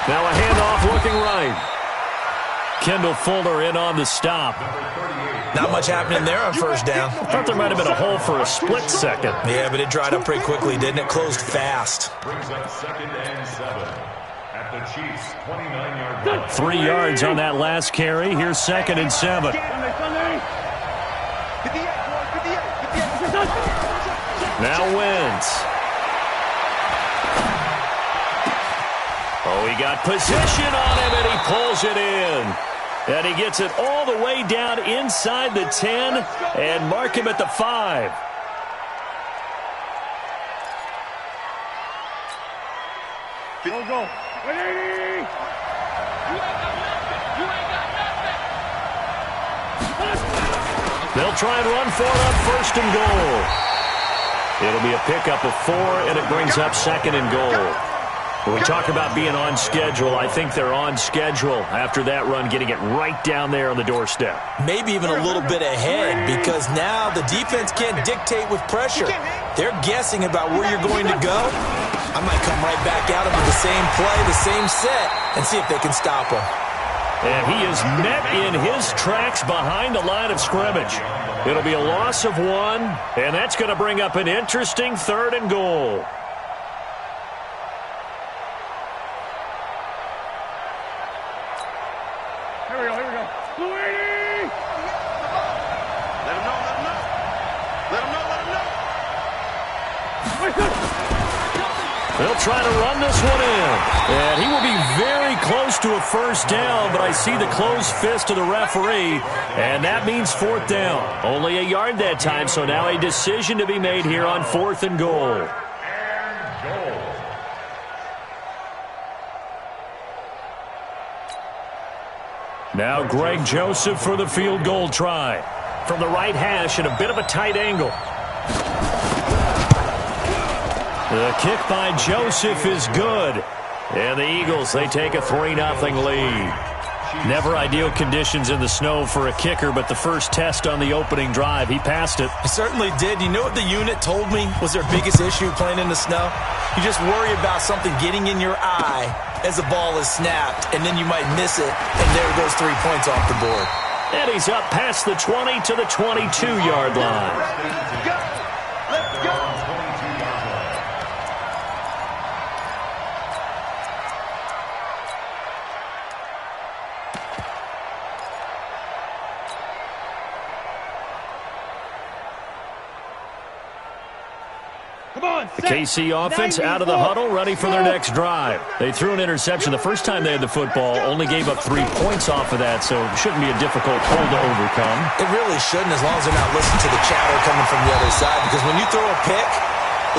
Now a handoff looking right. Kendall Fuller in on the stop. Not much happening there on first down. I thought there might have been a hole for a split second. Yeah, but it dried up pretty quickly, didn't it? Closed fast. Brings up 2nd and 7 at the Chiefs' 29-yard line. 3 yards on that last carry. Here's 2nd and 7. Now Wentz. Oh, he got possession on him, and he pulls it in. And he gets it all the way down inside the 10 and mark him at the 5. Go. Ready? They'll try and run for it on 1st and goal. It'll be a pickup of 4, and it brings up 2nd and goal. When we talk about being on schedule, I think they're on schedule after that run, getting it right down there on the doorstep. Maybe even a little bit ahead, because now the defense can't dictate with pressure. They're guessing about where you're going to go. I might come right back out with the same play, the same set, and see if they can stop him. And he is met in his tracks behind the line of scrimmage. It'll be a loss of 1, and that's going to bring up an interesting 3rd and goal. Here we go. Let him know. They'll try to run this one in. And he will be very close to a 1st down, but I see the closed fist of the referee, and that means 4th down. Only a yard that time, so now a decision to be made here on 4th and goal. Now Greg Joseph for the field goal try. From the right hash at a bit of a tight angle. The kick by Joseph is good. And the Eagles, they take a 3-0 lead. Never ideal conditions in the snow for a kicker, but the first test on the opening drive, he passed it. He certainly did. You know what the unit told me was their biggest issue playing in the snow? You just worry about something getting in your eye as the ball is snapped, and then you might miss it, and there goes 3 points off the board. And he's up past the 20 to the 22-yard line. Let's go. The KC offense out of the huddle, ready for their next drive. They threw an interception the first time they had the football, only gave up 3 points off of that, so it shouldn't be a difficult hole to overcome. It really shouldn't, as long as they're not listening to the chatter coming from the other side, because when you throw a pick,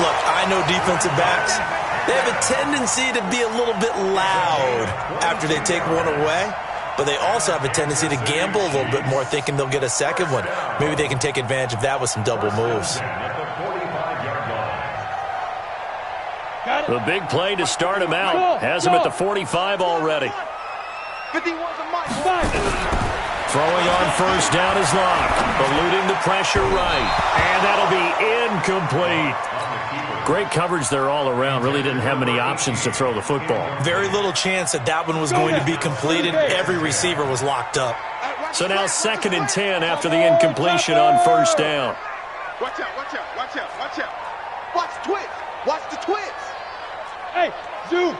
look, I know defensive backs, they have a tendency to be a little bit loud after they take one away, but they also have a tendency to gamble a little bit more, thinking they'll get a second one. Maybe they can take advantage of that with some double moves. The big play to start him out. Has him at the 45 already. 51's a mic. Throwing on 1st down is Locke. Eluding the pressure right. And that'll be incomplete. Great coverage there all around. Really didn't have many options to throw the football. Very little chance that that one was going to be completed. Every receiver was locked up. So now 2nd and 10 after the incompletion on 1st down. Watch out. Watch the twist. Watch the twist. Hey, zoom.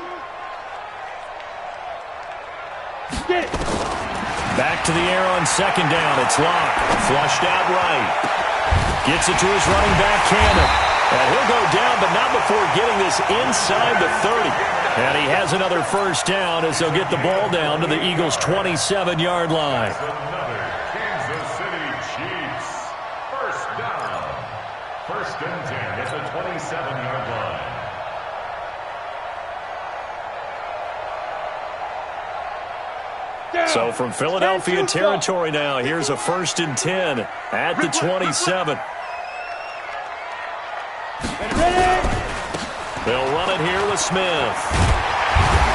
Get it. Back to the air on 2nd down. It's Locke. Flushed out right. Gets it to his running back, Cannon. And he'll go down, but not before getting this inside the 30. And he has another 1st down as they'll get the ball down to the Eagles' 27-yard line. Kansas City Chiefs. 1st down. 1st and 10 at the 27-yard line. So from Philadelphia territory now, here's a 1st and 10 at the 27. They'll run it here with Smith.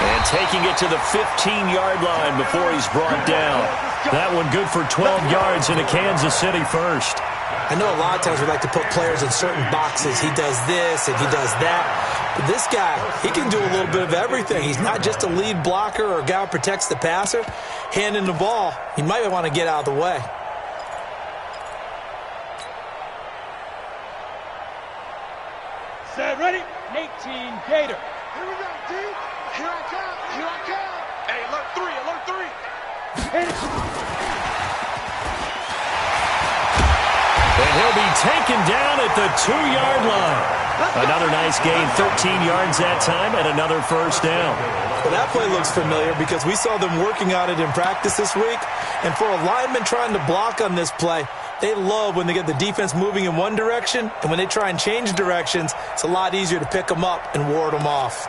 And taking it to the 15-yard line before he's brought down. That one good for 12 yards into Kansas City first. I know a lot of times we like to put players in certain boxes. He does this and he does that. But this guy, he can do a little bit of everything. He's not just a lead blocker or a guy who protects the passer. Handing the ball, he might want to get out of the way. Set, ready? 18, Gator. Here we go, D. Here I come. Here I come. Hey, alert 3, alert 3. Hit it. And he'll be taken down at the 2-yard line. Another nice gain, 13 yards that time, and another first down. Well, that play looks familiar because we saw them working on it in practice this week. And for a lineman trying to block on this play, they love when they get the defense moving in one direction, and when they try and change directions, it's a lot easier to pick them up and ward them off.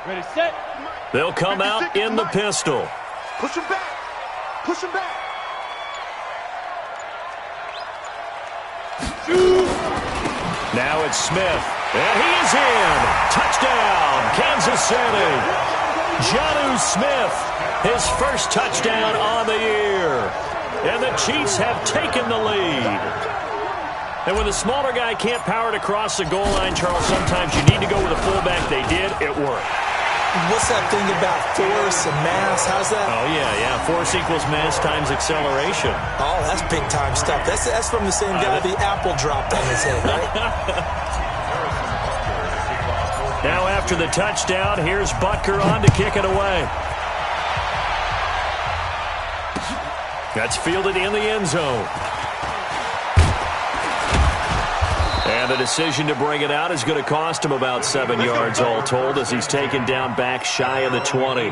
Ready, set. They'll come out in the pistol. Push him back. Push him back. Now it's Smith. And he is in. Touchdown, Kansas City. Jonnu Smith, his first touchdown on the year. And the Chiefs have taken the lead. And when the smaller guy can't power it across the goal line, Charles, sometimes you need to go with a fullback. They did. It worked. What's that thing about force and mass? How's that? Oh, yeah. Force equals mass times acceleration. Oh, that's big-time stuff. That's from the same guy the apple dropped on his head, right? Now after the touchdown, here's Butker on to kick it away. That's fielded in the end zone. And the decision to bring it out is going to cost him about 7 yards all told as he's taken down back shy of the 20.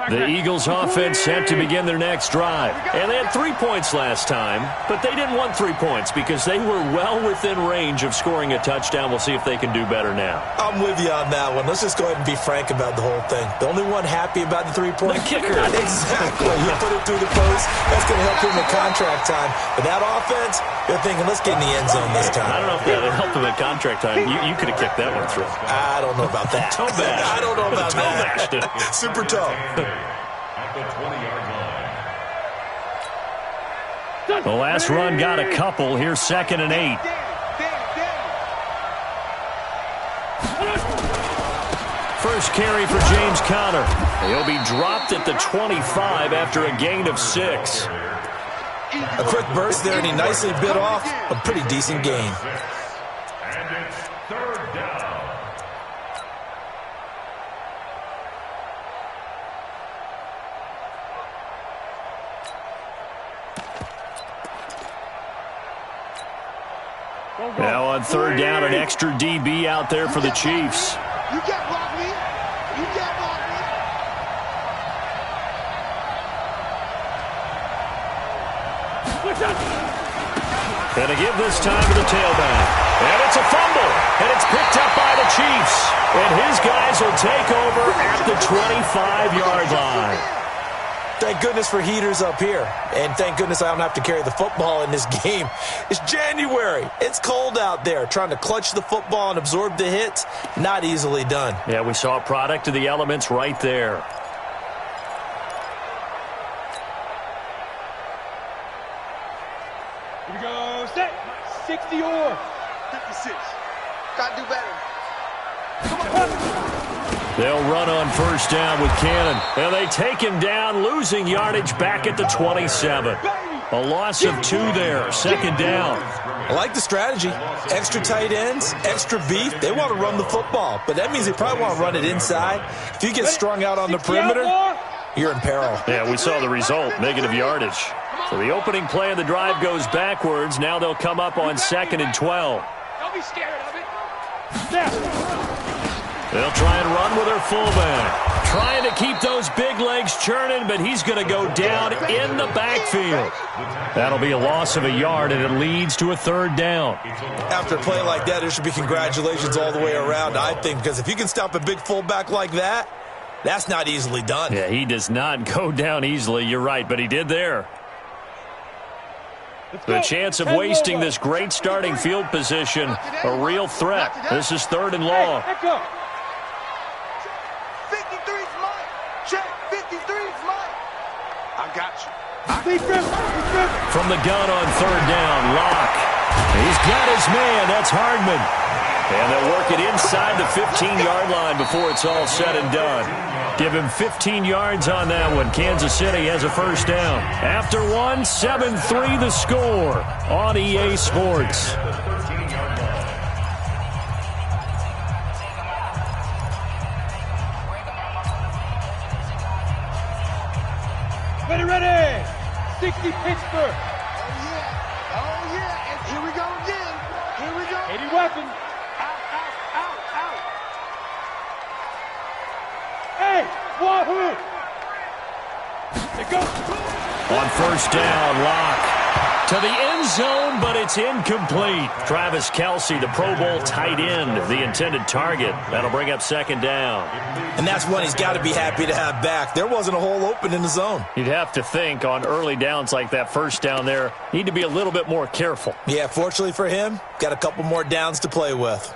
The Eagles offense set to begin their next drive. And they had 3 points last time, but they didn't want 3 points because they were well within range of scoring a touchdown. We'll see if they can do better now. I'm with you on that one. Let's just go ahead and be frank about the whole thing. The only one happy about the three-point kicker. Exactly. You put it through the post. That's going to help him in contract time. But that offense, they're thinking, let's get in the end zone this time. I don't know if that would help him at contract time. You could have kicked that one through. I don't know about that. Toe bash. I don't know about toe that. bashed. Super toe. At the 20-yard line. The last run got a couple. Here's 2nd and 8. First carry for James Conner. He'll be dropped at the 25 after a gain of 6. A quick burst there, and he nicely bit off a pretty decent gain. And it's 3rd down. Now on 3rd down, an extra DB out there for the Chiefs. You can't block me. You can't block me. And a give this time to the tailback. And it's a fumble. And it's picked up by the Chiefs. And his guys will take over at the 25-yard line. Thank goodness for heaters up here. And thank goodness I don't have to carry the football in this game. It's January. It's cold out there. Trying to clutch the football and absorb the hits, not easily done. Yeah, we saw a product of the elements right there. Here we go, set. 60 or 56. Gotta do better. They'll run on 1st down with Cannon. And they take him down, losing yardage back at the 27. A loss of 2 there, 2nd down. I like the strategy. Extra tight ends, extra beef. They want to run the football, but that means they probably want to run it inside. If you get strung out on the perimeter, you're in peril. Yeah, we saw the result, negative yardage. So the opening play of the drive goes backwards. Now they'll come up on 2nd and 12. Don't be scared of it. Snap. They'll try and run with their fullback. Trying to keep those big legs churning, but he's going to go down in the backfield. That'll be a loss of a yard, and it leads to a third down. After a play like that, there should be congratulations all the way around, I think, because if you can stop a big fullback like that, that's not easily done. Yeah, he does not go down easily. You're right, but he did there. The chance of wasting this great starting field position, a real threat. This is third and long. 53's mine. Check, 53's mine. I got you. From the gun on third down, Locke. He's got his man. That's Hardman. And they'll work it inside the 15-yard line before it's all said and done. Give him 15 yards on that one. Kansas City has a first down. After one, 7-3 the score on EA Sports. Ready. 60 Pittsburgh. Oh, yeah. And here we go again. Here we go. 80 weapon. Out. Hey, Wahoo. It goes. On first down, Locke to the end zone, but it's incomplete. Travis Kelce, the Pro Bowl tight end, the intended target. That'll bring up second down. And that's one he's got to be happy to have back. There wasn't a hole open in the zone. You'd have to think on early downs like that first down there, need to be a little bit more careful. Yeah, fortunately for him, got a couple more downs to play with.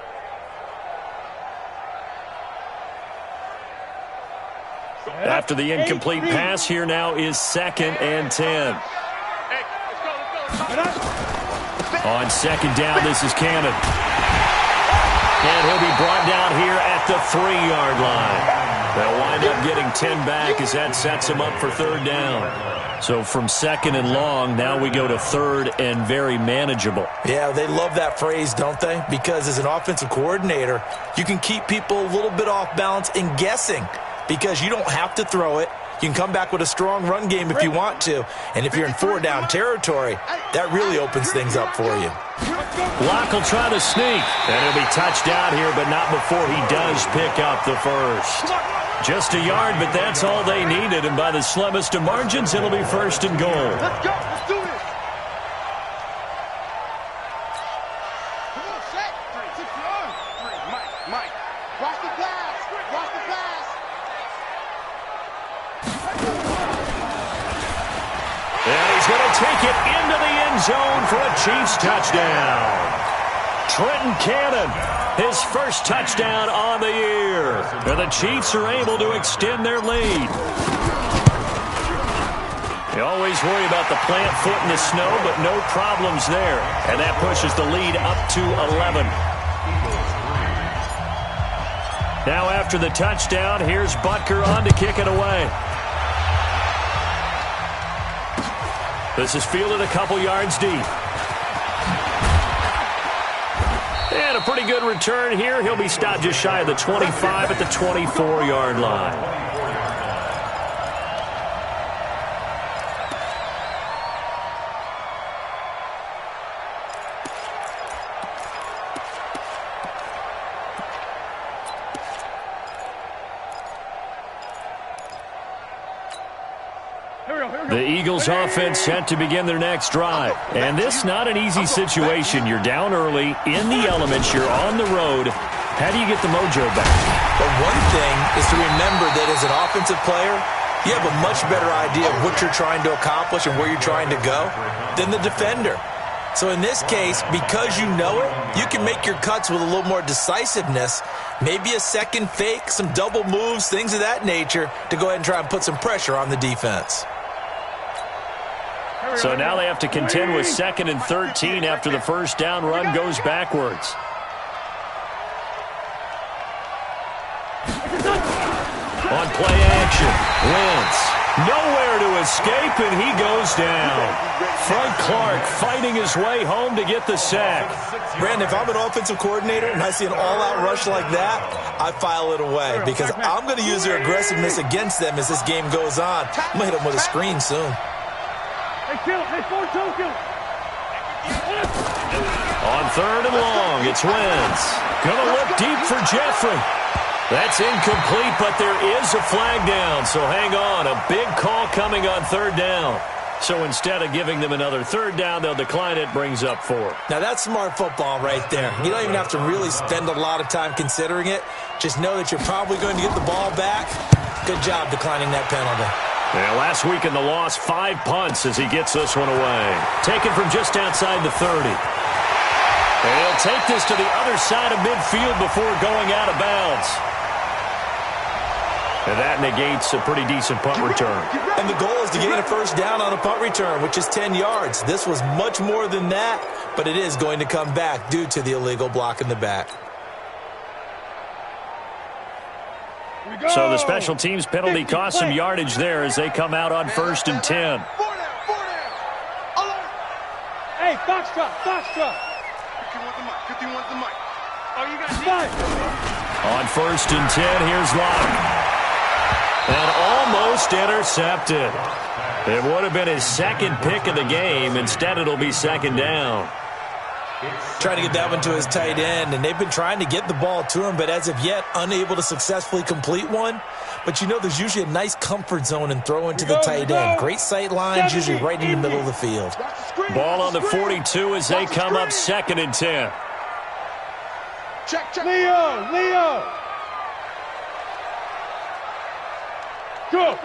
After the incomplete pass, here now is 2nd and 10. On second down, this is Cannon. And he'll be brought down here at the 3-yard line. They'll wind up getting 10 back as that sets him up for third down. So from second and long, now we go to third and very manageable. Yeah, they love that phrase, don't they? Because as an offensive coordinator, you can keep people a little bit off balance and guessing because you don't have to throw it. You can come back with a strong run game if you want to. And if you're in 4-down territory, that really opens things up for you. Locke will try to sneak. And he'll be touched out here, but not before he does pick up the first. Just a yard, but that's all they needed. And by the slimmest of margins, it'll be first and goal. Let's go. Let's do this. Come on, set. 3, 6, 1. 3. Mike. Watch the pass. Watch the pass. And he's going to take it into the end zone for a Chiefs touchdown. Trenton Cannon, his first touchdown on the year. And the Chiefs are able to extend their lead. You always worry about the plant foot in the snow, but no problems there. And that pushes the lead up to 11. Now after the touchdown, here's Butker on to kick it away. This is fielded a couple yards deep. And a pretty good return here. He'll be stopped just shy of the 25 at the 24-yard line. The Eagles offense set to begin their next drive. And this not an easy situation. You're down early, in the elements, you're on the road. How do you get the mojo back? But one thing is to remember that as an offensive player, you have a much better idea of what you're trying to accomplish and where you're trying to go than the defender. So in this case, because you know it, you can make your cuts with a little more decisiveness, maybe a second fake, some double moves, things of that nature, to go ahead and try and put some pressure on the defense. So now they have to contend with 2nd and 13 after the first down run goes backwards. On play action, Wentz. Nowhere to escape, and he goes down. Frank Clark fighting his way home to get the sack. Brandon, if I'm an offensive coordinator and I see an all-out rush like that, I file it away because I'm going to use their aggressiveness against them as this game goes on. I'm going to hit them with a screen soon. Hey, kill it. Hey, 4-2, kill it. On third and long, it's Wentz. Gonna look deep for Jeffrey. That's incomplete, but there is a flag down, so hang on. A big call coming on third down. So instead of giving them another third down, they'll decline it, brings up 4. Now, that's smart football right there. You don't even have to really spend a lot of time considering it. Just know that you're probably going to get the ball back. Good job declining that penalty. Yeah, last week in the loss, 5 punts as he gets this one away. Taken from just outside the 30. And he'll take this to the other side of midfield before going out of bounds. And that negates a pretty decent punt return. And the goal is to gain a first down on a punt return, which is 10 yards. This was much more than that, but it is going to come back due to the illegal block in the back. So the special teams penalty cost some yardage there as they come out on 1st and 10. Hey, Foxtrot, Foxtrot. 51's the mic. Oh, you got 5. On 1st and 10, here's Locke. And almost intercepted. It would have been his second pick of the game. Instead, it'll be 2nd down. Trying to get that one to his tight end, and they've been trying to get the ball to him, but as of yet, unable to successfully complete one. But you know there's usually a nice comfort zone in throwing to the tight end. Great sight lines, usually right in the middle of the field. Ball on the 42 as they come up 2nd and 10. Check. Leo. Go.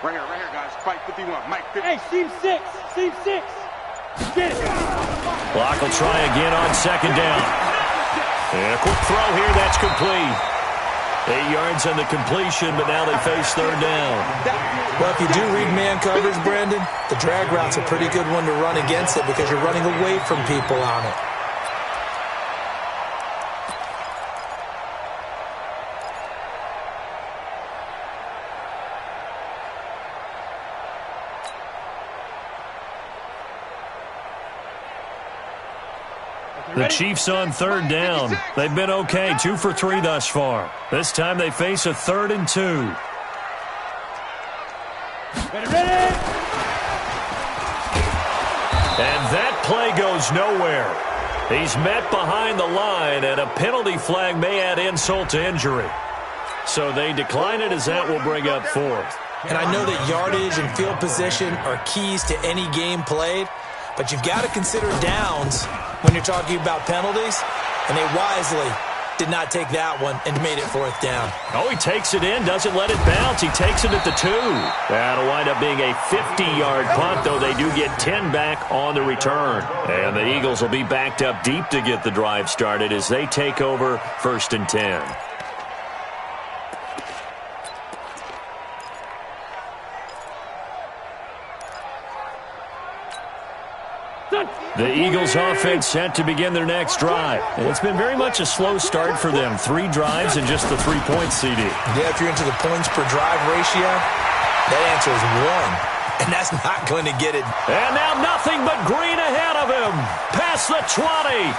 Right here, guys. Fight 51. Mike 50. Hey, seam 6. Get it. Locke will try again on 2nd down. And a quick throw here, that's complete. 8 yards on the completion, but now they face 3rd down. Well, if you do read man coverage, Brandon, the drag route's a pretty good one to run against it because you're running away from people on it. The Chiefs on 3rd down. They've been okay, 2 for 3 thus far. This time they face a 3rd and 2. Ready. And that play goes nowhere. He's met behind the line, and a penalty flag may add insult to injury. So they decline it as that will bring up 4th. And I know that yardage and field position are keys to any game played, but you've got to consider downs when you're talking about penalties, and they wisely did not take that one and made it 4th down. Oh, he takes it in, doesn't let it bounce. He takes it at the 2. That'll wind up being a 50-yard punt, though they do get 10 back on the return. And the Eagles will be backed up deep to get the drive started as they take over 1st and 10. The Eagles offense set to begin their next drive. And it's been very much a slow start for them. 3 drives and just the 3-point CD. Yeah, if you're into the points per drive ratio, that answer is 1. And that's not going to get it. And now nothing but green ahead of him. Past the 20.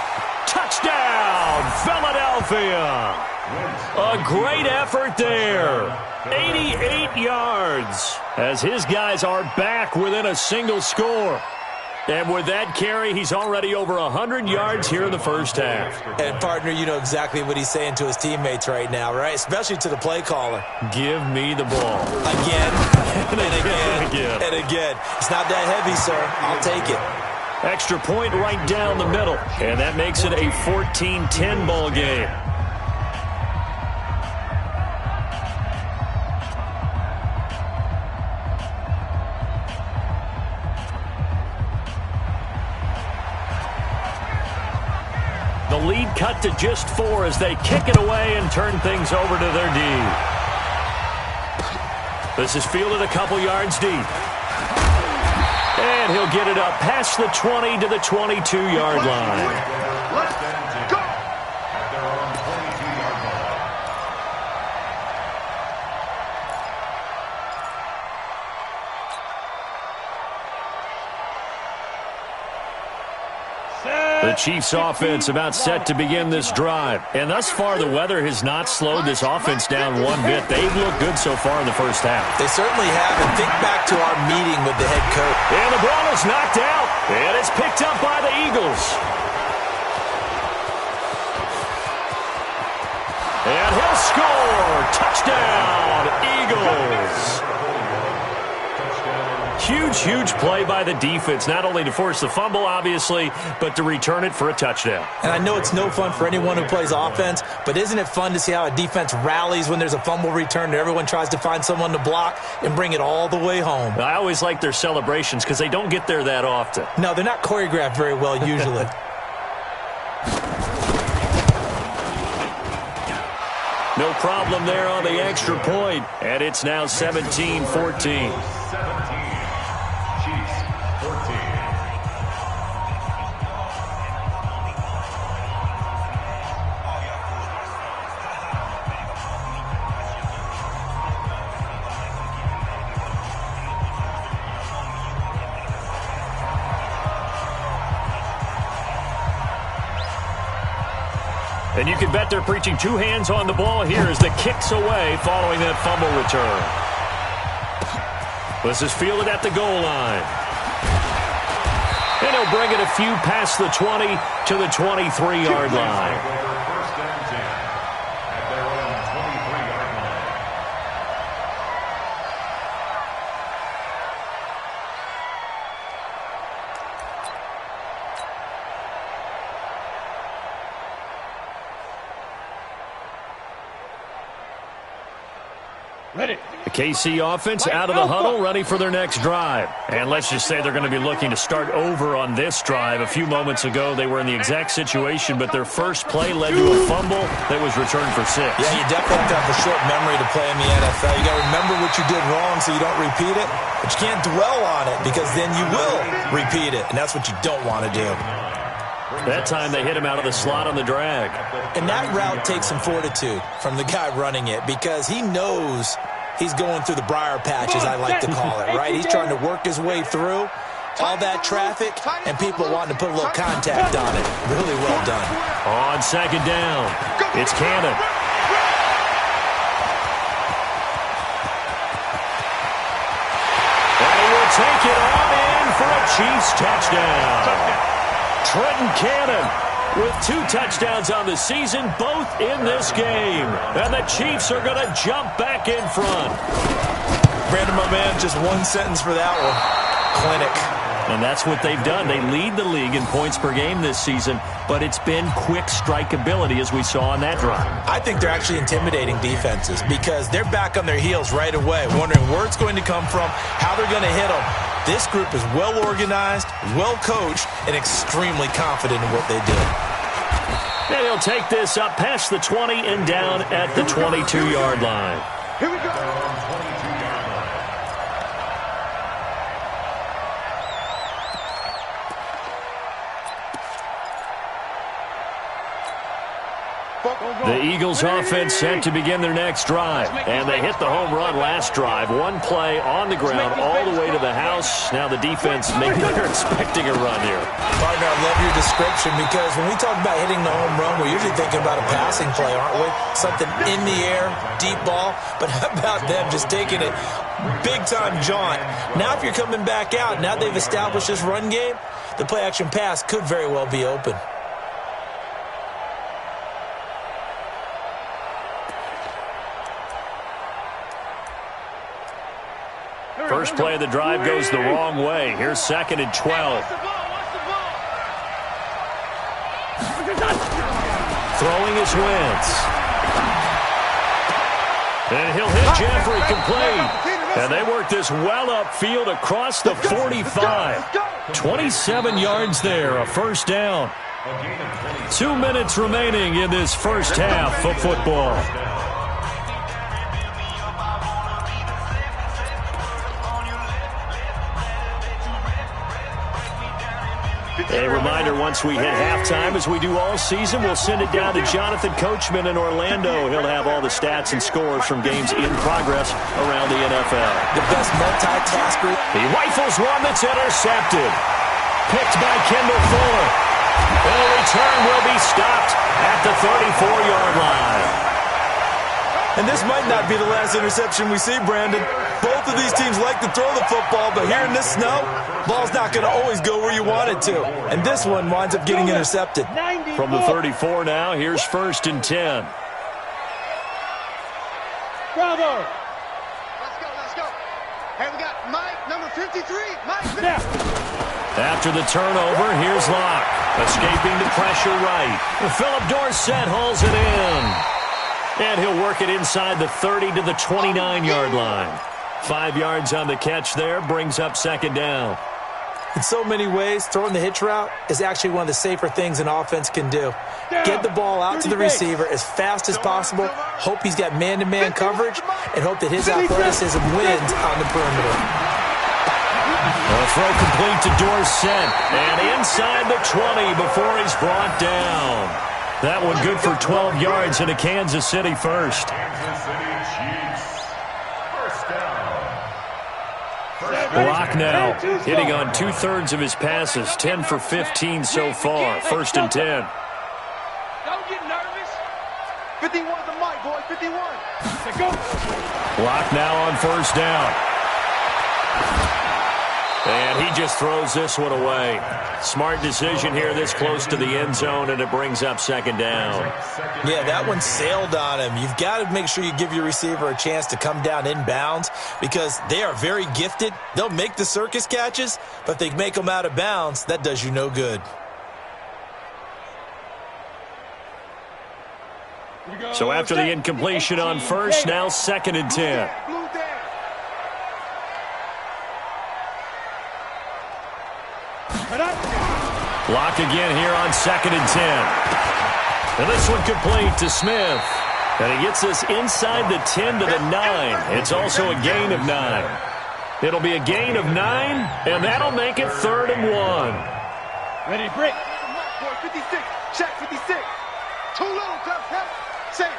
Touchdown, Philadelphia. A great effort there. 88 yards as his guys are back within a single score. And with that carry, he's already over 100 yards here in the first half. And, partner, you know exactly what he's saying to his teammates right now, right? Especially to the play caller. Give me the ball. Again, and again, and again. It's not that heavy, sir. I'll take it. Extra point right down the middle. And that makes it a 14-10 ball game. The lead cut to just 4 as they kick it away and turn things over to their D. This is fielded a couple yards deep. And he'll get it up past the 20 to the 22-yard line. The Chiefs offense about set to begin this drive. And thus far, the weather has not slowed this offense down one bit. They've looked good so far in the first half. They certainly have. And think back to our meeting with the head coach. And the ball is knocked out. And it's picked up by the Eagles. And he'll score. Touchdown, Eagles. Huge play by the defense, not only to force the fumble, obviously, but to return it for a touchdown. And I know it's no fun for anyone who plays offense, but isn't it fun to see how a defense rallies when there's a fumble return and everyone tries to find someone to block and bring it all the way home? I always like their celebrations because they don't get there that often. No, they're not choreographed very well usually. No problem there on the extra point, and it's now 17-14. 17. Chiefs 14. And you can bet they're preaching two hands on the ball here as the kick's away following that fumble return. This is fielded at the goal line. And he'll bring it a few past the 20 to the 23-yard line. First and 10 at their own 23-yard line. Ready. The KC offense out of the huddle, ready for their next drive. And let's just say they're going to be looking to start over on this drive. A few moments ago, they were in the exact situation, but their first play led to a fumble that was returned for 6. Yeah, you definitely have to have a short memory to play in the NFL. You got to remember what you did wrong so you don't repeat it, but you can't dwell on it because then you will repeat it, and that's what you don't want to do. That time they hit him out of the slot on the drag. And that route takes some fortitude from the guy running it because he knows he's going through the briar patch, as I like to call it, right? He's trying to work his way through all that traffic and people wanting to put a little contact on it. Really well done. On second down, it's Cannon. And he will take it on in for a Chiefs touchdown. Trenton Cannon with 2 touchdowns on the season, both in this game. And the Chiefs are going to jump back in front. Brandon, my man, just one sentence for that one. Clinic. And that's what they've done. They lead the league in points per game this season, but it's been quick strike ability as we saw on that drive. I think they're actually intimidating defenses because they're back on their heels right away, wondering where it's going to come from, how they're going to hit them. This group is well organized, well coached, and extremely confident in what they do. And he'll take this up past the 20 and down at the 22-yard line. Here we go. 22-yard line. The Eagles offense set to begin their next drive. And they hit the home run last drive. One play on the ground all the way to the house. Now the defense, maybe they're expecting a run here. Partner, I love your description because when we talk about hitting the home run, we're usually thinking about a passing play, aren't we? Something in the air, deep ball. But how about them just taking it big-time jaunt? Now if you're coming back out, now they've established this run game, the play-action pass could very well be open. First play of the drive goes the wrong way. Here's 2nd and 12. Throwing is Wentz. And he'll hit Jeffrey complete. And they work this well upfield across the 45. 27 yards there, a first down. 2 minutes remaining in this first half of football. A reminder, once we hit halftime, as we do all season, we'll send it down to Jonathan Coachman in Orlando. He'll have all the stats and scores from games in progress around the NFL. The best multitasker. He rifles one that's intercepted. Picked by Kendall Fuller. And the return will be stopped at the 34-yard line. And this might not be the last interception we see, Brandon. Both of these teams like to throw the football, but here in this snow, ball's not going to always go where you want it to. And this one winds up getting intercepted. From the 34 now, here's 1st and 10. Bravo. Let's go. Hey, we got Mike, number 53. Mike. Now. After the turnover, here's Locke. Escaping the pressure right. Philip Dorsett hauls it in. And he'll work it inside the 30 to the 29-yard line. 5 yards on the catch there, brings up second down. In so many ways, throwing the hitch route is actually one of the safer things an offense can do. Get the ball out to the receiver as fast as possible, hope he's got man-to-man coverage, and hope that his athleticism wins on the perimeter. A throw complete to Dorsett, and inside the 20 before he's brought down. That one good for 12 yards and a Kansas City first. Kansas City Chiefs. First down. Locke now hitting on 2/3 of his passes, 10 for 15 so far. First and 10. Don't get nervous. 51 the mic, boy. 51. Let's go. Locke now on first down. And he just throws this one away. Smart decision here this close to the end zone, and it brings up second down. Yeah, that one sailed on him. You've got to make sure you give your receiver a chance to come down inbounds because they are very gifted. They'll make the circus catches, but if they make them out of bounds, that does you no good. So after the incompletion on first, now second and 10. Locke again here on second and 10. And this one complete to Smith. And he gets this inside the 10 to the 9. It's also a gain of 9. It'll be a gain of 9, and that'll make it 3rd and 1. Ready, break. 56. Check 56. Too little, Jeff. Say.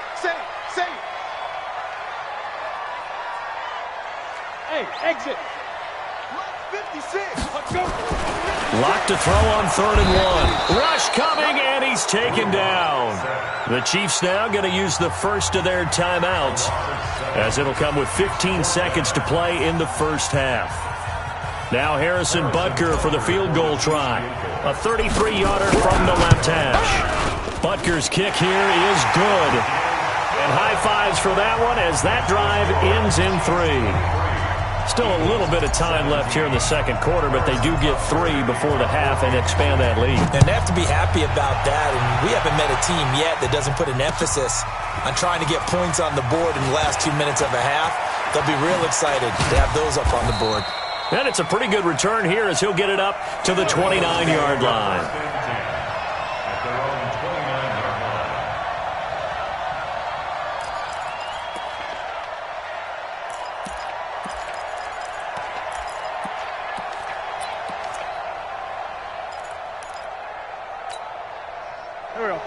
Hey, exit. 56. Let's go. Locke to throw on 3rd and 1. Rush coming, and he's taken down. The Chiefs now going to use the first of their timeouts, as it'll come with 15 seconds to play in the first half. Now Harrison Butker for the field goal try. A 33-yarder from the left hash. Butker's kick here is good. And high fives for that one as that drive ends in 3. Still a little bit of time left here in the second quarter, but they do get 3 before the half and expand that lead. And they have to be happy about that, and we haven't met a team yet that doesn't put an emphasis on trying to get points on the board in the last 2 minutes of a half. They'll be real excited to have those up on the board. And it's a pretty good return here as he'll get it up to the 29-yard line.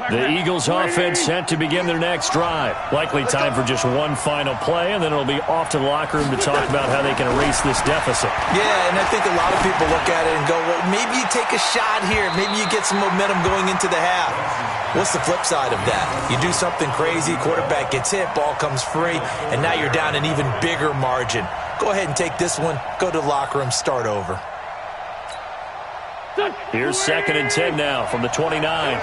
The Eagles offense set to begin their next drive. Likely time for just one final play, and then it'll be off to the locker room to talk about how they can erase this deficit. Yeah, and I think a lot of people look at it and go, well, maybe you take a shot here. Maybe you get some momentum going into the half. What's the flip side of that? You do something crazy, quarterback gets hit, ball comes free, and now you're down an even bigger margin. Go ahead and take this one, go to the locker room, start over. Here's second and 10 now from the 29.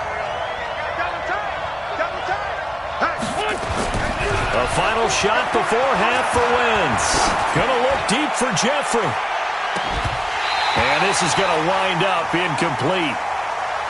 A final shot before half for Wentz. Gonna look deep for Jeffrey. And this is gonna wind up incomplete.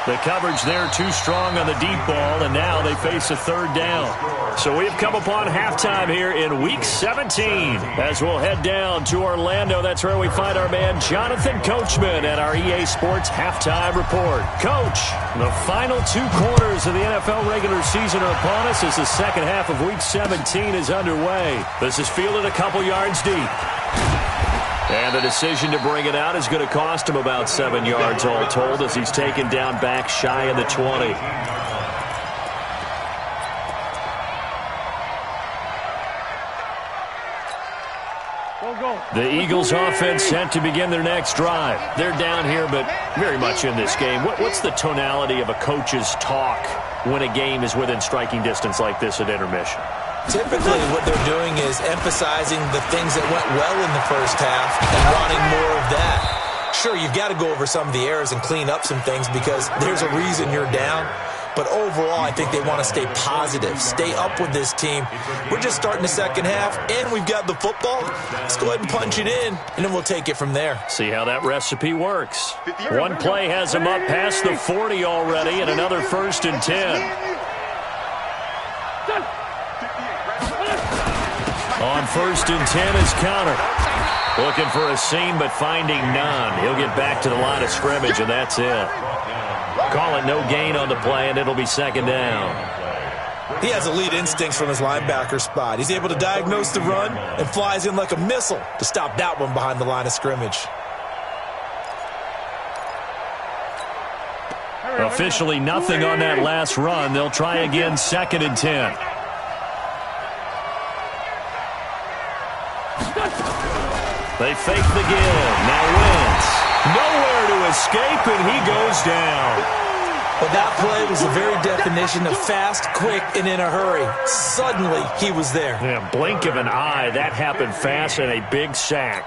The coverage there too strong on the deep ball, and now they face a 3rd down. So we have come upon halftime here in Week 17. As we'll head down to Orlando, that's where we find our man Jonathan Coachman at our EA Sports Halftime Report. Coach, the final 2 quarters of the NFL regular season are upon us as the second half of Week 17 is underway. This is fielded a couple yards deep. And the decision to bring it out is going to cost him about 7 yards all told as he's taken down back shy of the 20. The Eagles offense set to begin their next drive. They're down here, but very much in this game. What's the tonality of a coach's talk when a game is within striking distance like this at intermission? Typically, what they're doing is emphasizing the things that went well in the first half and wanting more of that. Sure, you've got to go over some of the errors and clean up some things because there's a reason you're down. But overall, I think they want to stay positive, stay up with this team. We're just starting the second half, and we've got the football. Let's go ahead and punch it in, and then we'll take it from there. See how that recipe works. One play has them up past the 40 already, and another 1st and 10. On 1st and 10 is Counter. Looking for a seam, but finding none. He'll get back to the line of scrimmage, and that's it. Call it no gain on the play, and it'll be 2nd down. He has elite instincts from his linebacker spot. He's able to diagnose the run and flies in like a missile to stop that one behind the line of scrimmage. Officially nothing on that last run. They'll try again 2nd and 10. They fake the give. Now Wentz. Nowhere to escape, and he goes down. Well, that play was the very definition of fast, quick, and in a hurry. Suddenly, he was there. Yeah, blink of an eye. That happened fast and a big sack.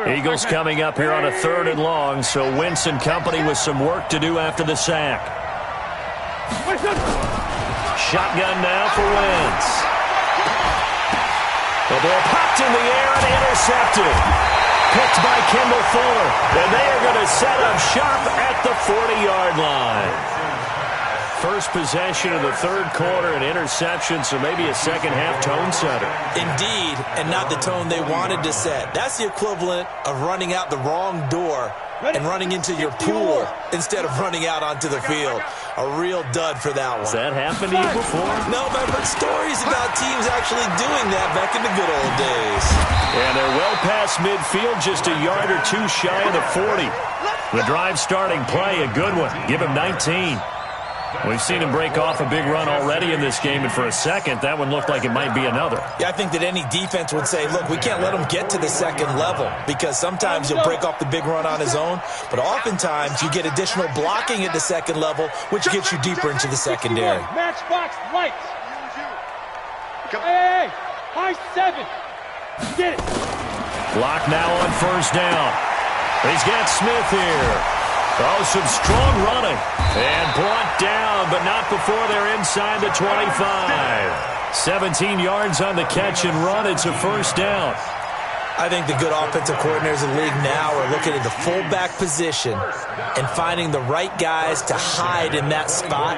Eagles coming up here on a 3rd and long, so Wentz and company with some work to do after the sack. Shotgun now for Wentz. The ball popped in the air and intercepted. Picked by Kendall Fuller. And they are going to set up shop at the 40-yard line. First possession of the 3rd quarter, an interception, so maybe a second-half tone setter. Indeed, and not the tone they wanted to set. That's the equivalent of running out the wrong door and running into your pool instead of running out onto the field. A real dud for that one. Has that happened to you before? No, but I've heard stories about teams actually doing that back in the good old days. And they're well past midfield, just a yard or two shy of the 40. The drive starting play, a good one. Give him 19. We've seen him break off a big run already in this game, and for a second, that one looked like it might be another. Yeah, I think that any defense would say, look, we can't let him get to the second level, because sometimes he'll break off the big run on his own, but oftentimes you get additional blocking at the second level, which gets you deeper into the secondary. Matchbox lights. Hey, high 7. Get it. Block now on 1st down. He's got Smith here. Oh, some strong running. And brought down, but not before they're inside the 25. 17 yards on the catch and run. It's a 1st down. I think the good offensive coordinators in the league now are looking at the fullback position and finding the right guys to hide in that spot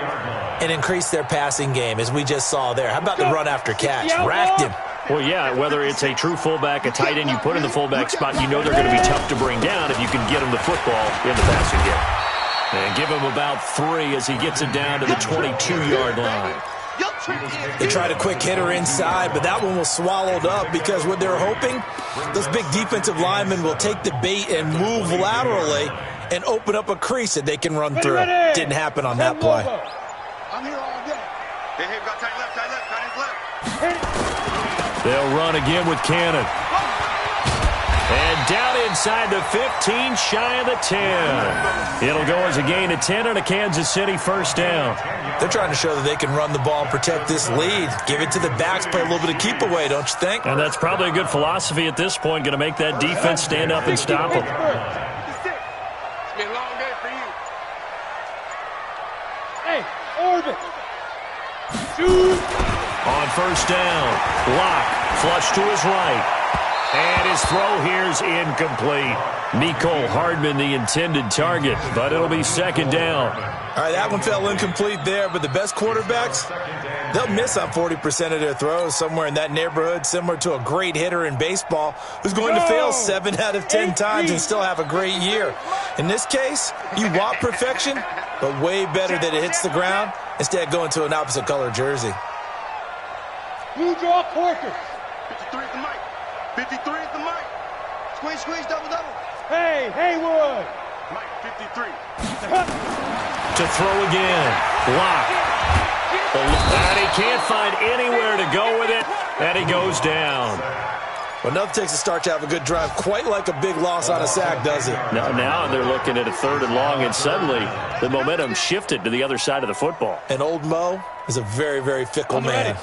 and increase their passing game, as we just saw there. How about the run after catch? Racked him. Well, yeah, whether it's a true fullback, a tight end you put in the fullback spot, you know they're going to be tough to bring down if you can get them the football in the passing game. And give him about 3 as he gets it down to the 22-yard line. They tried a quick hitter inside, but that one was swallowed up because what they're hoping, those big defensive linemen will take the bait and move laterally and open up a crease that they can run through. Didn't happen on that play. I'm here all day. Hey, got tight left, tight left. They'll run again with Cannon. And down inside the 15, shy of the 10. It'll go as a gain of 10 and a Kansas City 1st down. They're trying to show that they can run the ball and protect this lead. Give it to the backs, play a little bit of keep away, don't you think? And that's probably a good philosophy at this point, going to make that defense stand up and stop them. It's been a long day for you. Hey, orbit. Shoot. On 1st down, Locke, flush to his right. And his throw here's incomplete. Mecole Hardman, the intended target, but it'll be 2nd down. All right, that one fell incomplete there, but the best quarterbacks, they'll miss on 40% of their throws, somewhere in that neighborhood, similar to a great hitter in baseball who's going to fail 7 out of 10 times and still have a great year. In this case, you want perfection, but way better that it hits the ground instead of going to an opposite color jersey. Blue draw Corker. 53 is the mic. 53 is the mic. Squeeze, squeeze, double, double. Hey, Haywood. Mike, 53. To throw again. Locke. And he can't find anywhere to go with it, and he goes down. Well, nothing takes a start to have a good drive, quite like a big loss on a sack, does it? Now they're looking at a 3rd and long, and suddenly the momentum shifted to the other side of the football. And old Mo is a very, very fickle man.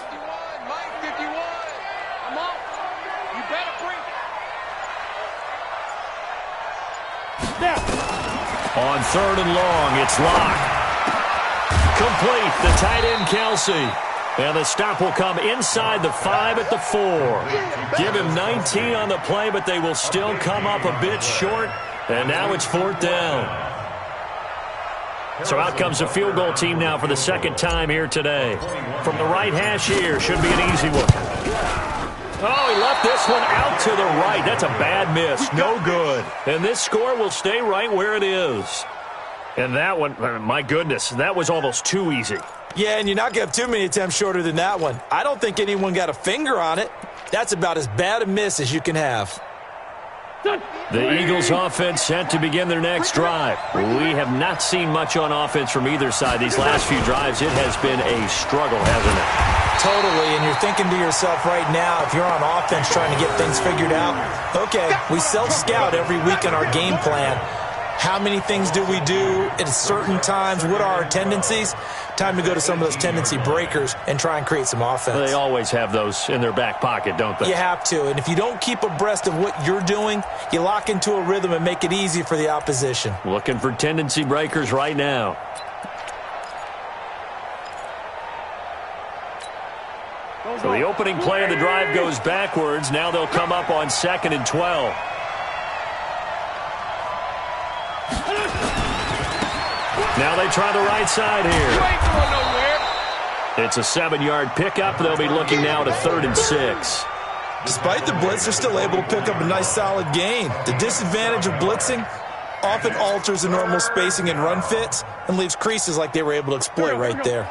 On 3rd and long, it's Locke. Complete, the tight end Kelsey. And the stop will come inside the 5 at the 4. Give him 19 on the play, but they will still come up a bit short. And now it's 4th down. So out comes the field goal team now for the 2nd time here today. From the right hash here, should be an easy one. Oh, he left this one out to the right. That's a bad miss. No good. And this score will stay right where it is. And that one, my goodness, that was almost too easy. Yeah, and you're not going to have too many attempts shorter than that one. I don't think anyone got a finger on it. That's about as bad a miss as you can have. The Eagles offense set to begin their next drive. We have not seen much on offense from either side these last few drives. It has been a struggle, hasn't it? Totally, and you're thinking to yourself right now, if you're on offense trying to get things figured out, okay, we self-scout every week in our game plan. How many things do we do at certain times? What are our tendencies? Time to go to some of those tendency breakers and try and create some offense. They always have those in their back pocket, don't they? You have to, and if you don't keep abreast of what you're doing, you lock into a rhythm and make it easy for the opposition. Looking for tendency breakers right now. So the opening play of the drive goes backwards. Now they'll come up on 2nd and 12. Now they try the right side here. It's a 7-yard pickup. They'll be looking now to 3rd and 6. Despite the blitz, they're still able to pick up a nice solid gain. The disadvantage of blitzing often alters the normal spacing and run fits and leaves creases like they were able to exploit right there.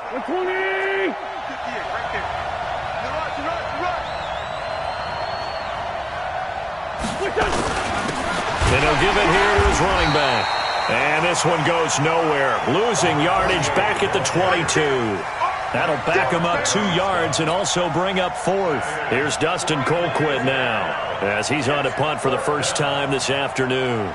And he'll give it here to his running back. And this one goes nowhere. Losing yardage back at the 22. That'll back him up 2 yards and also bring up 4th. Here's Dustin Colquitt now as he's on to punt for the first time this afternoon.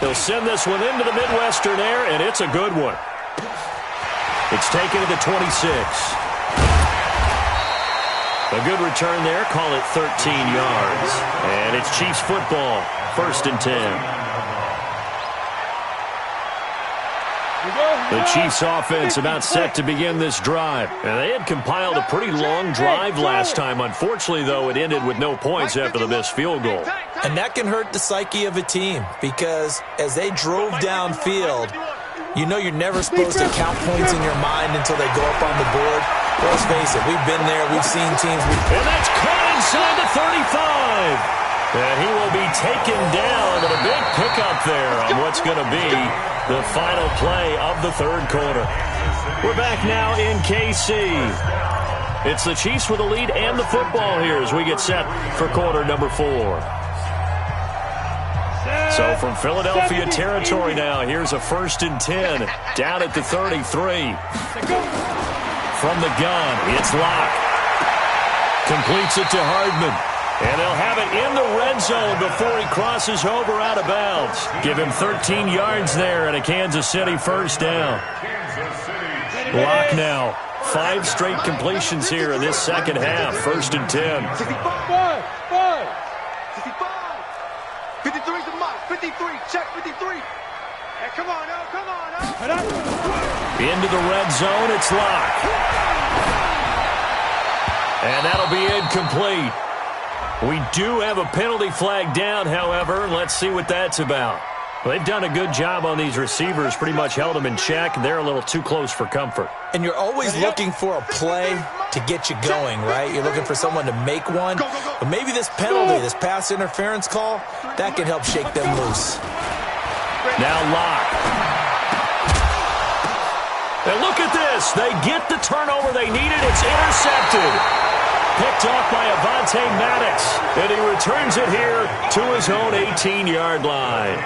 He'll send this one into the Midwestern air, and it's a good one. It's taken to the 26. A good return there. Call it 13 yards. And it's Chiefs football. 1st and 10. The Chiefs offense about set to begin this drive. And they had compiled a pretty long drive last time. Unfortunately, though, it ended with no points after the missed field goal. And that can hurt the psyche of a team because as they drove downfield, you know you're never supposed to count points in your mind until they go up on the board. Let's face it, we've been there, we've seen teams. And that's caught inside the 35. And he will be taken down with a big pickup there on what's going to be the final play of the 3rd quarter. We're back now in KC. It's the Chiefs with the lead and the football here as we get set for quarter number 4. So from Philadelphia territory now, here's a 1st and 10 down at the 33. From the gun, it's Locke. Completes it to Hardman. And they'll have it in the red zone before he crosses over out of bounds. Give him 13 yards there and a Kansas City 1st down. Locke now. 5 straight completions here in this 2nd half. 1st and 10. 65. 53's the mark. 53. Check 53. Hey, come on now. Come on now. Into the red zone, it's Locke. And that'll be incomplete. We do have a penalty flag down, however. Let's see what that's about. They've done a good job on these receivers, pretty much held them in check. They're a little too close for comfort. And you're always looking for a play to get you going, right? You're looking for someone to make one. But maybe this penalty, this pass interference call, that can help shake them loose. Now Locke. And look at this. They get the turnover they needed. It's intercepted. Picked off by Avonte Maddox. And he returns it here to his own 18-yard line.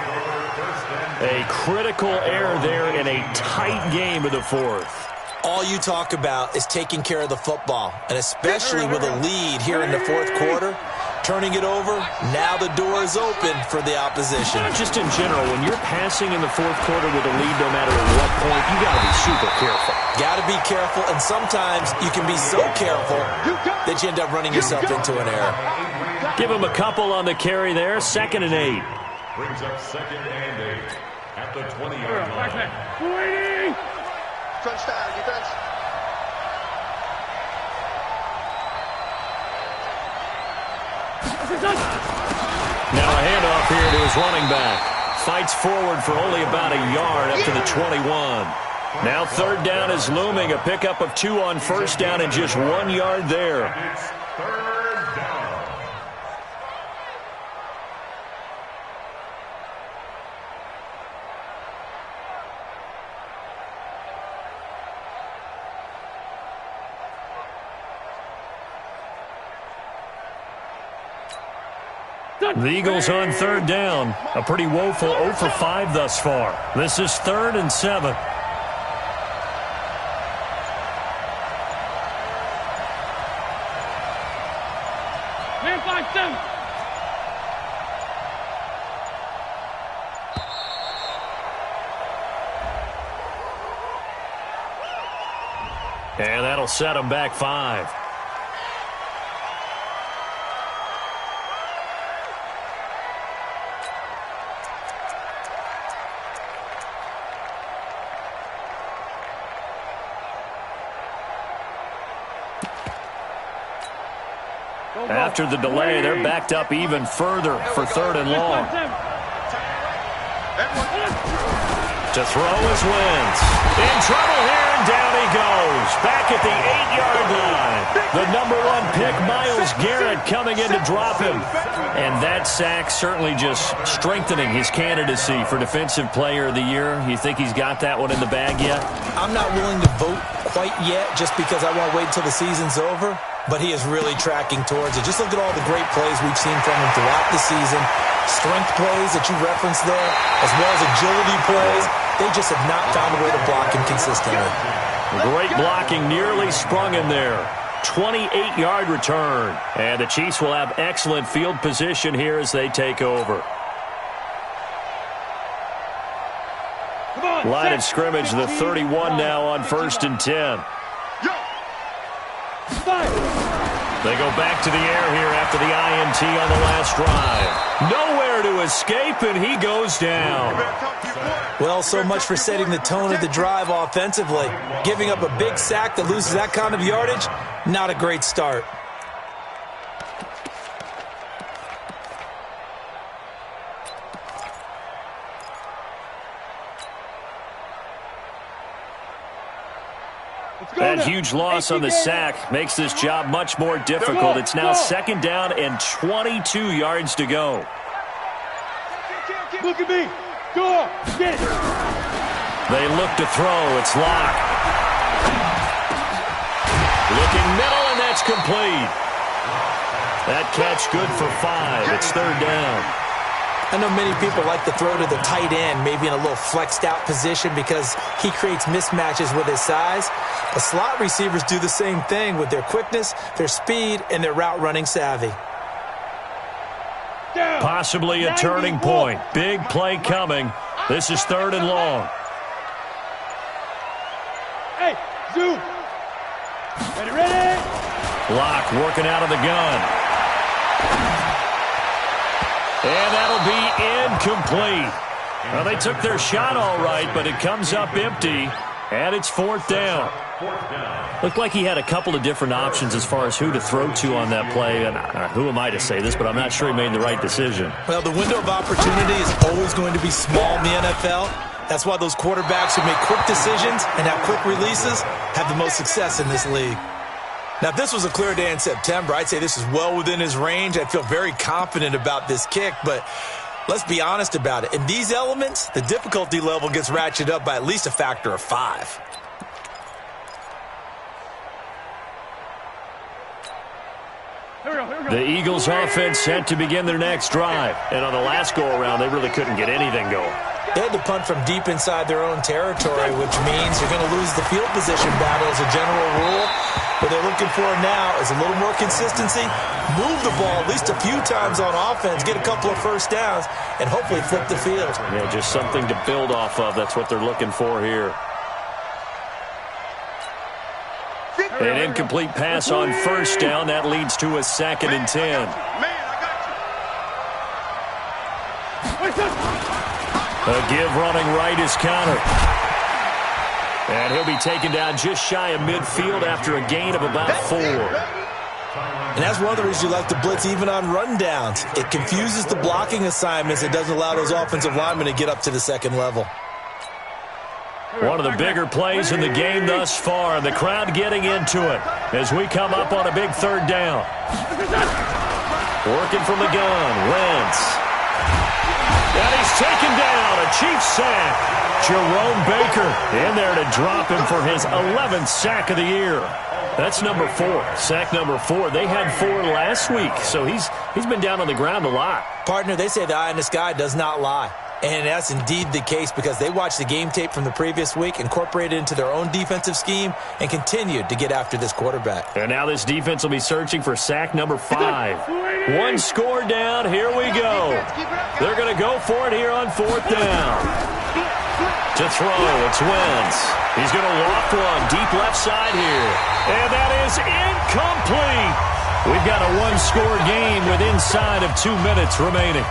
A critical error there in a tight game of the 4th. All you talk about is taking care of the football, and especially with a lead here in the fourth quarter, turning it over, now the door is open for the opposition. Just in general, when you're passing in the fourth quarter with a lead, no matter at what point, you got to be super careful. Got to be careful, and sometimes you can be so careful that you end up running yourself into an error. Give him a couple on the carry there, 2nd and 8. Brings up 2nd and 8 at the 20-yard line. Crunch time, defense. Now a handoff here to his running back. Fights forward for only about a yard up to the 21. Now 3rd down is looming. A pickup of 2 on 1st down and just 1 yard there. It's 3rd down. The Eagles on 3rd down. A pretty woeful 0 for 5 thus far. This is 3rd and 7. Man, 5-7. And that'll set him back 5. After the delay, they're backed up even further for 3rd and long. To throw is Wentz. In trouble here, and down he goes. Back at the 8-yard line. The #1 pick, Myles Garrett, coming in to drop him. And that sack certainly just strengthening his candidacy for Defensive Player of the Year. You think he's got that one in the bag yet? I'm not willing to vote quite yet just because I want to wait until the season's over. But he is really tracking towards it. Just look at all the great plays we've seen from him throughout the season. Strength plays that you referenced there, as well as agility plays. They just have not found a way to block him consistently. Great blocking, nearly sprung him there. 28-yard return. And the Chiefs will have excellent field position here as they take over. Line of scrimmage, the 31 now on 1st and 10. They go back to the air here after the INT on the last drive. Nowhere to escape, and he goes down. Well, so much for setting the tone of the drive offensively. Giving up a big sack that loses that kind of yardage, not a great start. That huge loss on the sack makes this job much more difficult. It's now 2nd down and 22 yards to go. Look at me. Go. Get it. They look to throw. It's locked. Looking middle, and that's complete. That catch good for 5. It's 3rd down. I know many people like to throw to the tight end, maybe in a little flexed out position because he creates mismatches with his size. But slot receivers do the same thing with their quickness, their speed, and their route running savvy. Possibly a turning point. Big play coming. This is 3rd and long. Hey, Zoo. Ready? Lock working out of the gun. And that'll be incomplete. Well, they took their shot all right, but it comes up empty, and it's 4th down. Looked like he had a couple of different options as far as who to throw to on that play. And who am I to say this, but I'm not sure he made the right decision. Well, the window of opportunity is always going to be small in the NFL. That's why those quarterbacks who make quick decisions and have quick releases have the most success in this league. Now, if this was a clear day in September, I'd say this is well within his range. I'd feel very confident about this kick, but let's be honest about it. In these elements, the difficulty level gets ratcheted up by at least a factor of 5. The Eagles offense set to begin their next drive. And on the last go-around, they really couldn't get anything going. They had to punt from deep inside their own territory, which means you're going to lose the field position battle as a general rule. What they're looking for now is a little more consistency, move the ball at least a few times on offense, get a couple of first downs, and hopefully flip the field. Yeah, just something to build off of. That's what they're looking for here. An incomplete pass on first down. That leads to a 2nd and 10. A give running right is Connor. And he'll be taken down just shy of midfield after a gain of about 4. And that's one of the reasons you like to blitz even on rundowns. It confuses the blocking assignments. It doesn't allow those offensive linemen to get up to the second level. One of the bigger plays in the game thus far. The crowd getting into it as we come up on a big 3rd down. Working from the gun, Wentz. And he's taken down. A Chiefs sack. Jerome Baker in there to drop him for his 11th sack of the year. That's number 4. Sack number 4. They had 4 last week, so he's been down on the ground a lot. Partner, they say the eye in the sky does not lie. And that's indeed the case because they watched the game tape from the previous week, incorporated it into their own defensive scheme, and continued to get after this quarterback. And now this defense will be searching for sack number 5. 1 score down. Here we go. They're going to go for it here on 4th down. To throw, it's Wentz. He's going to loft one deep left side here. And that is incomplete. We've got a 1-score game with inside of 2 minutes remaining.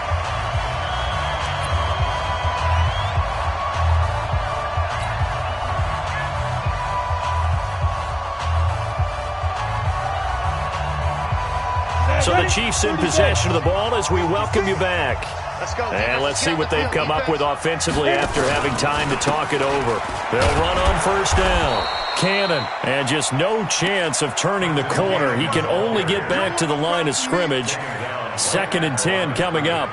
So the Chiefs in possession of the ball as we welcome you back. And let's see what they've come up with offensively after having time to talk it over. They'll run on 1st down. Cannon, and just no chance of turning the corner. He can only get back to the line of scrimmage. 2nd and 10 coming up.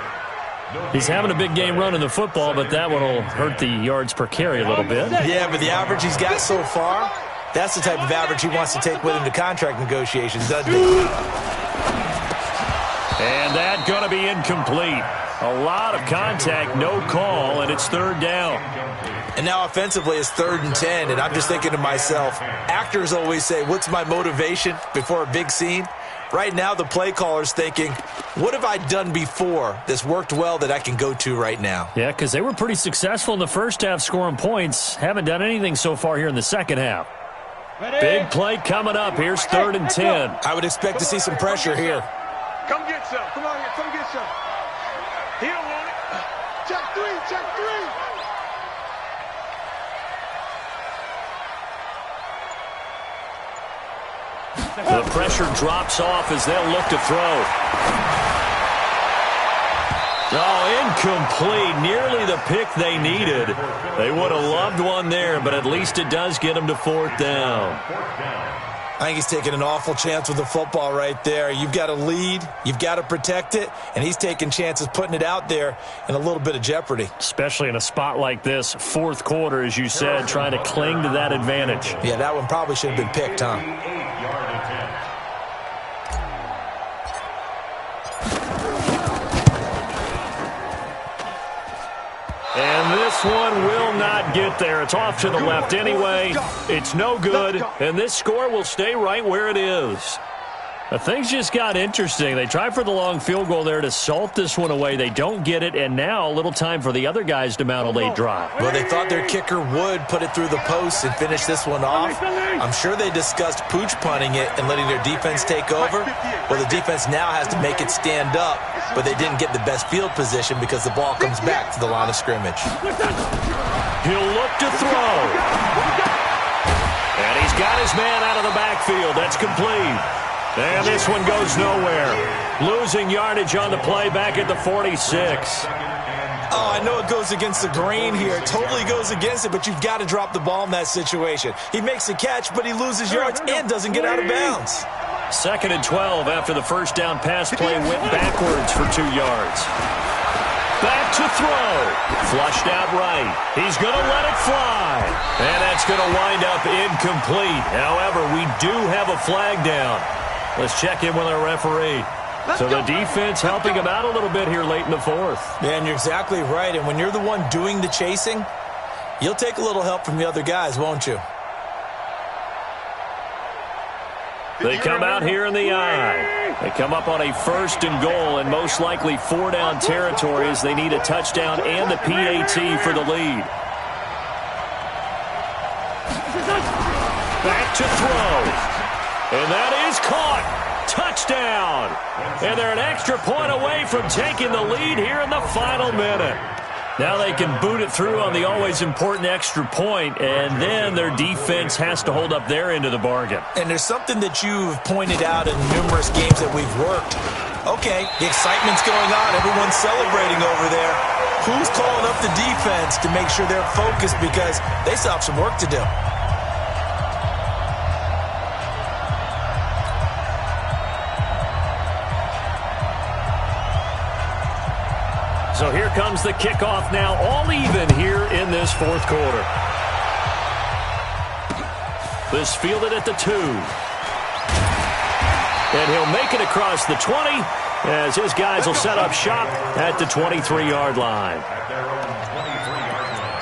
He's having a big game running the football, but that one will hurt the yards per carry a little bit. Yeah, but the average he's got so far, that's the type of average he wants to take with him to contract negotiations, doesn't he? And that's going to be incomplete. A lot of contact, no call, and it's 3rd down. And now offensively it's 3rd and 10, and I'm just thinking to myself, actors always say, what's my motivation before a big scene? Right now the play caller's thinking, what have I done before that's worked well that I can go to right now? Yeah, because they were pretty successful in the first half scoring points. Haven't done anything so far here in the second half. Big play coming up. Here's 3rd and 10. I would expect to see some pressure here. Come get some. Come on here. Come get some. He don't want it. Check 3. Check 3. The pressure drops off as they'll look to throw. Oh, incomplete. Nearly the pick they needed. They would have loved one there, but at least it does get them to 4th down. I think he's taking an awful chance with the football right there. You've got to lead, you've got to protect it, and he's taking chances putting it out there in a little bit of jeopardy. Especially in a spot like this, 4th quarter, as you said, trying to cling to that advantage. Yeah, that one probably should have been picked, huh? And this one will not get there. It's off to the left anyway. It's no good, and this score will stay right where it is. But things just got interesting. They tried for the long field goal there to salt this one away. They don't get it, and now a little time for the other guys to mount a late drive. Well, they thought their kicker would put it through the post and finish this one off. I'm sure they discussed pooch punting it and letting their defense take over. Well, the defense now has to make it stand up, but they didn't get the best field position because the ball comes back to the line of scrimmage. He'll look to throw. And he's got his man out of the backfield. That's complete. And this one goes nowhere. Losing yardage on the play back at the 46. Oh, I know it goes against the grain here. It totally goes against it, but you've got to drop the ball in that situation. He makes a catch, but he loses yards and doesn't get out of bounds. 2nd and 12 after the first down pass play went backwards for 2 yards. Back to throw. Flushed out right. He's going to let it fly. And that's going to wind up incomplete. However, we do have a flag down. Let's check in with our referee. So the defense helping him out a little bit here late in the fourth. Man, you're exactly right. And when you're the one doing the chasing, you'll take a little help from the other guys, won't you? They come out here in the eye. They come up on a 1st and goal and most likely 4-down territory as they need a touchdown and the PAT for the lead. Back to throw. And that is caught. Touchdown. And they're an extra point away from taking the lead here in the final minute. Now they can boot it through on the always important extra point, and then their defense has to hold up their end of the bargain. And there's something that you've pointed out in numerous games that we've worked. Okay, the excitement's going on. Everyone's celebrating over there. Who's calling up the defense to make sure they're focused because they still have some work to do? So here comes the kickoff now, all even here in this fourth quarter. This fielded at the 2. And he'll make it across the 20 as his guys will set up shop at the 23-yard line. At their own 23-yard line.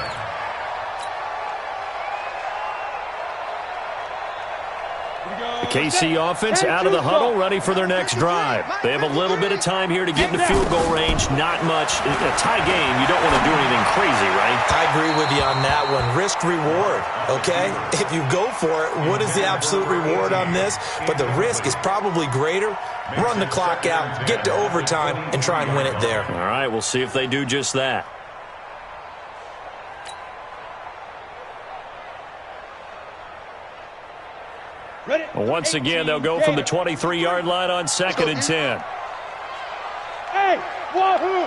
The KC offense out of the huddle, ready for their next drive. They have a little bit of time here to get into field goal range. Not much. In a tie game, you don't want to do anything crazy, right? I agree with you on that one. Risk-reward, okay? If you go for it, what is the absolute reward on this? But the risk is probably greater. Run the clock out, get to overtime, and try and win it there. All right, we'll see if they do just that. Well, once again, they'll go from the 23-yard line on 2nd and 10. Hey, wahoo!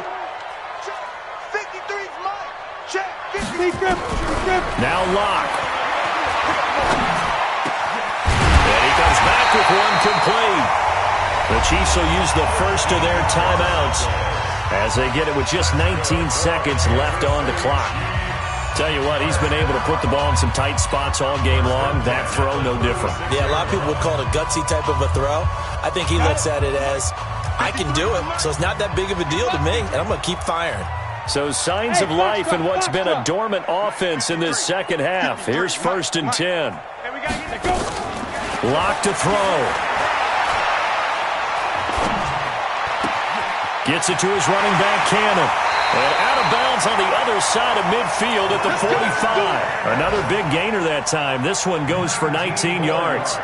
53's mine. Check. Now Locke. And he comes back with one complete. The Chiefs will use the first of their timeouts as they get it with just 19 seconds left on the clock. Tell you what, he's been able to put the ball in some tight spots all game long. That throw, no different. Yeah, a lot of people would call it a gutsy type of a throw. I think he looks at it as, I can do it, so it's not that big of a deal to me, and I'm going to keep firing. So signs of life in what's been a dormant offense in this second half. Here's 1st and 10. Locke to throw. Gets it to his running back, Cannon. And out of bounds on the other side of midfield at the 45. Another big gainer that time. This one goes for 19 yards.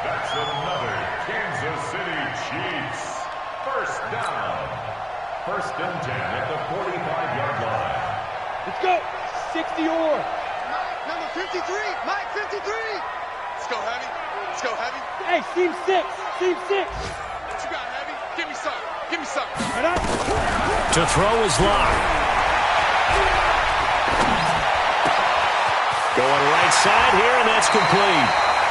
That's another Kansas City Chiefs. First down. 1st and 10 at the 45-yard line. Let's go. 60 or. Number 53. Mike 53. Let's go, Heavy. Let's go, Heavy. Hey, team 6. Team 6. What you got, Heavy? Give me some. Give me some. To throw is Locke. Going right side here, and that's complete.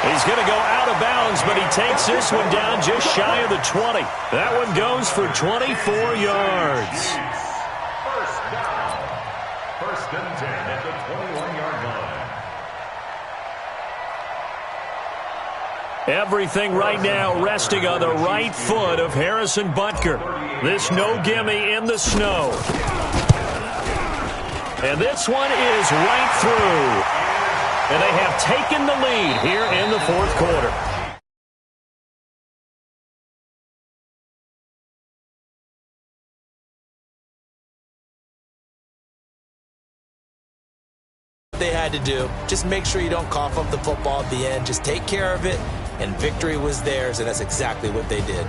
He's going to go out of bounds, but he takes this one down just shy of the 20. That one goes for 24 yards. First down. 1st and 10 at the 21-yard line. Everything right now resting on the right foot of Harrison Butker. This no gimme in the snow. And this one is right through. And they have taken the lead here in the fourth quarter. They had to do, just make sure you don't cough up the football at the end. Just take care of it, and victory was theirs, and that's exactly what they did.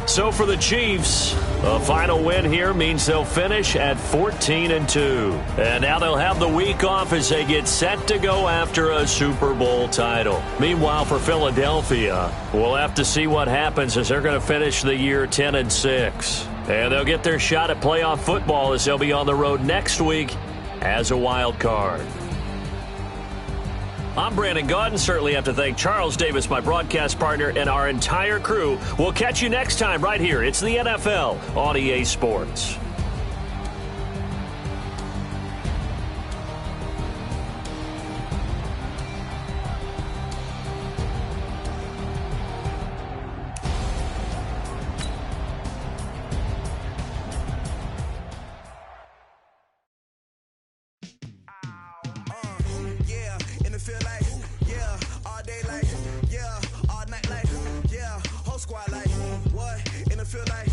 So for the Chiefs, a final win here means they'll finish at 14-2. And now they'll have the week off as they get set to go after a Super Bowl title. Meanwhile, for Philadelphia, we'll have to see what happens as they're going to finish the year 10-6. And they'll get their shot at playoff football as they'll be on the road next week as a wild card. I'm Brandon Gaudin. Certainly have to thank Charles Davis, my broadcast partner, and our entire crew. We'll catch you next time right here. It's the NFL on EA Sports. field like, yeah, all day like, yeah, all night like, yeah, whole squad like, what? In the field like,